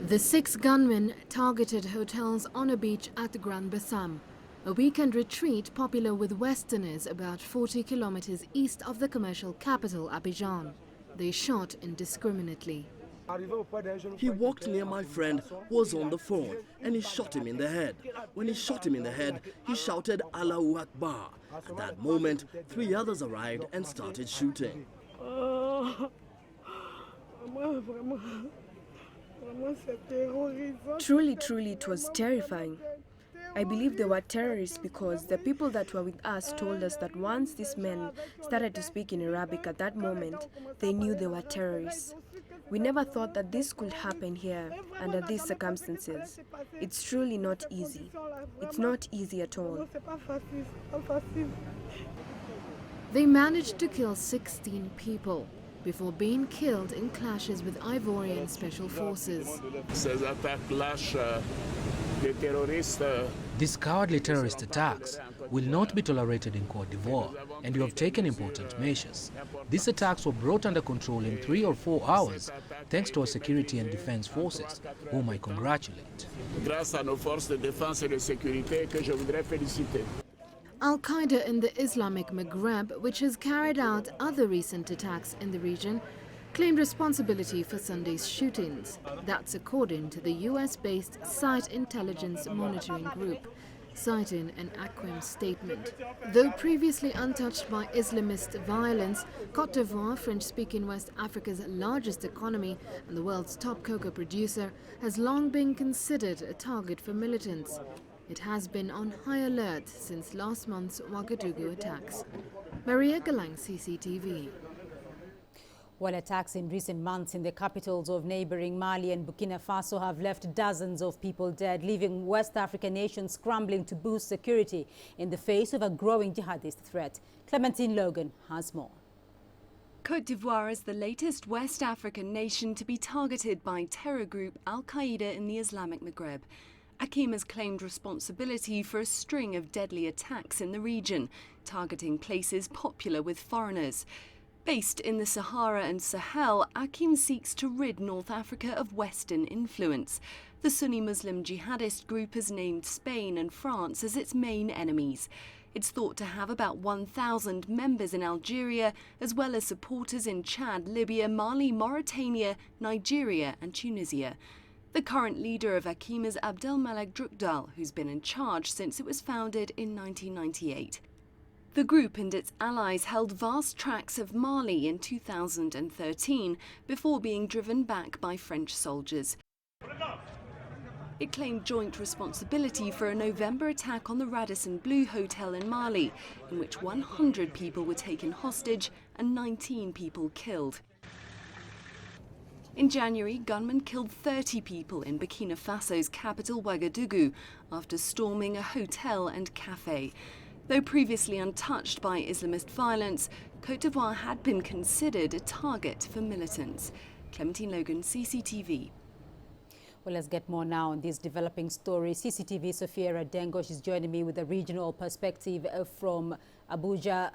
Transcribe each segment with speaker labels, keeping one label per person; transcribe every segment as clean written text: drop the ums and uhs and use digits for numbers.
Speaker 1: The 6 gunmen targeted hotels on a beach at the Grand Bassam, a weekend retreat popular with Westerners about 40 kilometers east of the commercial capital, Abidjan. They shot indiscriminately.
Speaker 2: He walked near my friend who was on the phone and he shot him in the head. When he shot him in the head, he shouted Allahu Akbar. At that moment, 3 others arrived and started shooting.
Speaker 3: Truly, it was terrifying. I believe they were terrorists because the people that were with us told us that once these men started to speak in Arabic at that moment, they knew they were terrorists. We never thought that this could happen here under these circumstances. It's truly not easy. It's not easy at all.
Speaker 1: They managed to kill 16 people before being killed in clashes with Ivorian special forces.
Speaker 4: These cowardly terrorist attacks will not be tolerated in Cote d'Ivoire, and you have taken important measures. These attacks were brought under control in 3 or 4 hours, thanks to our security and defense forces, whom I congratulate.
Speaker 1: Al-Qaeda in the Islamic Maghreb, which has carried out other recent attacks in the region, claimed responsibility for Sunday's shootings. That's according to the US-based Site Intelligence Monitoring Group, citing an AQUIM statement. Though previously untouched by Islamist violence, Cote d'Ivoire, French-speaking West Africa's largest economy and the world's top cocoa producer, has long been considered a target for militants. It has been on high alert since last month's Ouagadougou attacks. Maria Galang, CCTV.
Speaker 5: Well, attacks in recent months in the capitals of neighboring Mali and Burkina Faso have left dozens of people dead, leaving West African nations scrambling to boost security in the face of a growing jihadist threat. Clementine Logan has more.
Speaker 6: Cote d'Ivoire is the latest West African nation to be targeted by terror group al-Qaeda in the Islamic Maghreb. AQUIM has claimed responsibility for a string of deadly attacks in the region, targeting places popular with foreigners. Based in the Sahara and Sahel, AQUIM seeks to rid North Africa of Western influence. The Sunni Muslim jihadist group has named Spain and France as its main enemies. It's thought to have about 1,000 members in Algeria, as well as supporters in Chad, Libya, Mali, Mauritania, Nigeria and Tunisia. The current leader of AQUIM is Abdelmalek Drukdal, who's been in charge since it was founded in 1998. The group and its allies held vast tracts of Mali in 2013 before being driven back by French soldiers. It claimed joint responsibility for a November attack on the Radisson Blu Hotel in Mali, in which 100 people were taken hostage and 19 people killed. In January, gunmen killed 30 people in Burkina Faso's capital Ouagadougou after storming a hotel and cafe. Though previously untouched by Islamist violence, Cote d'Ivoire had been considered a target for militants. Clementine Logan, CCTV.
Speaker 5: Well, let's get more now on this developing story. CCTV Sophia Dengo, she's joining me with a regional perspective from Abuja.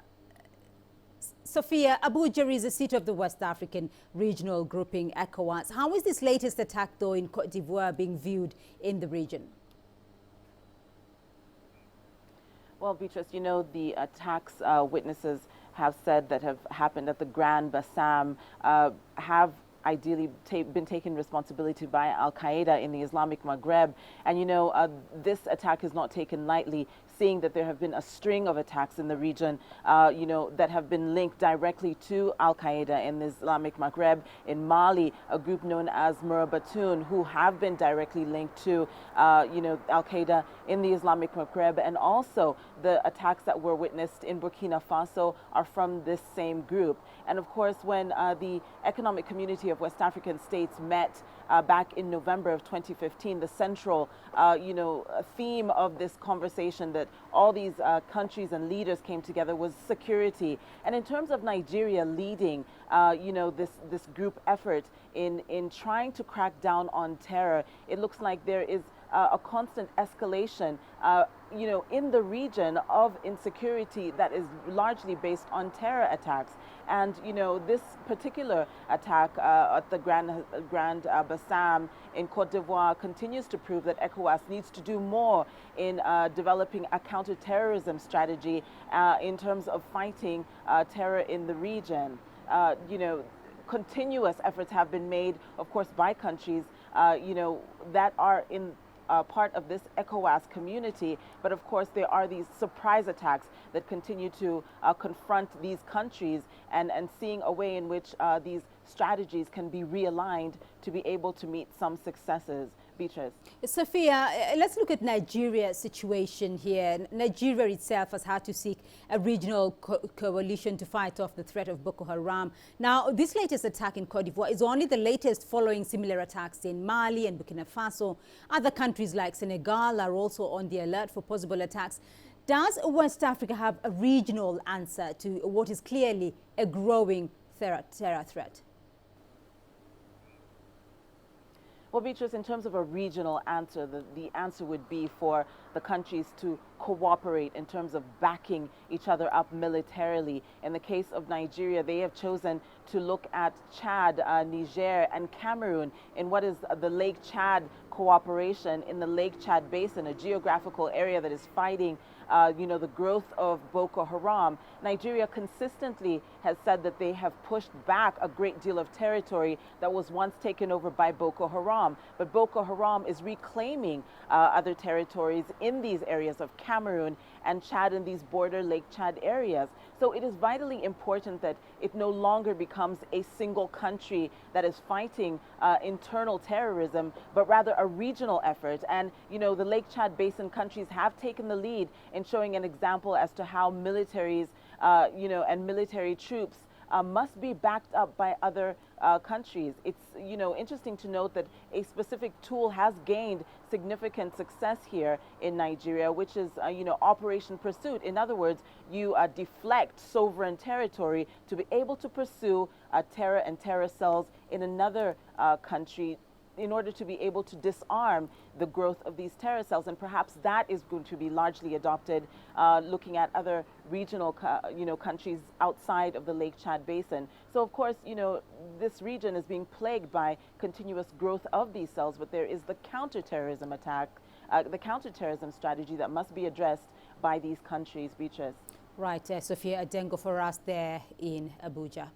Speaker 5: Sophia, Abuja is the seat of the West African regional grouping ECOWAS. How is this latest attack, though, in Cote d'Ivoire being viewed in the region?
Speaker 7: Well, Beatrice, you know, the attacks witnesses have said that have happened at the Grand Bassam have ideally been taken responsibility by al-Qaeda in the Islamic Maghreb. And, you know, this attack is not taken lightly, seeing that there have been a string of attacks in the region, you know, that have been linked directly to al-Qaeda in the Islamic Maghreb. In Mali, a group known as Murabatoun, who have been directly linked to, you know, al-Qaeda in the Islamic Maghreb. And also the attacks that were witnessed in Burkina Faso are from this same group. And of course, when the Economic Community of West African States met back in November of 2015, the central, you know, theme of this conversation that all these countries and leaders came together was security. And in terms of Nigeria leading, you know, this group effort in trying to crack down on terror, it looks like there is a constant escalation, in the region of insecurity that is largely based on terror attacks. And, this particular attack at the Grand Bassam in Cote d'Ivoire continues to prove that ECOWAS needs to do more in developing a counterterrorism strategy in terms of fighting terror in the region. Continuous efforts have been made, of course, by countries, that are in part of this ECOWAS community. But of course, there are these surprise attacks that continue to confront these countries, and seeing a way in which these strategies can be realigned to be able to meet some successes. Beatrice.
Speaker 5: Sophia, let's look at Nigeria's situation here. Nigeria itself has had to seek a regional coalition to fight off the threat of Boko Haram. Now, this latest attack in Cote d'Ivoire is only the latest following similar attacks in Mali and Burkina Faso. Other countries like Senegal are also on the alert for possible attacks. Does West Africa have a regional answer to what is clearly a growing terror threat?
Speaker 7: Well, Beatrice, in terms of a regional answer, the answer would be for the countries to cooperate in terms of backing each other up militarily. In the case of Nigeria, they have chosen to look at Chad, Niger, and Cameroon in what is the Lake Chad cooperation in the Lake Chad Basin, a geographical area that is fighting the growth of Boko Haram. Nigeria consistently has said that they have pushed back a great deal of territory that was once taken over by Boko Haram. But Boko Haram is reclaiming other territories in these areas of Cameroon and Chad, in these border Lake Chad areas. So it is vitally important that it no longer becomes a single country that is fighting internal terrorism, but rather a regional effort. And, the Lake Chad Basin countries have taken the lead in showing an example as to how militaries, and military troops must be backed up by other countries. It's, interesting to note that a specific tool has gained significant success here in Nigeria, which is, Operation Pursuit. In other words, you deflect sovereign territory to be able to pursue terror and terror cells in another country, in order to be able to disarm the growth of these terror cells. And perhaps that is going to be largely adopted, looking at other regional, countries outside of the Lake Chad Basin. So, of course, this region is being plagued by continuous growth of these cells, but there is the counterterrorism attack, the counterterrorism strategy that must be addressed by these countries, Beatrice.
Speaker 5: Right, Sophia Adengo for us there in Abuja.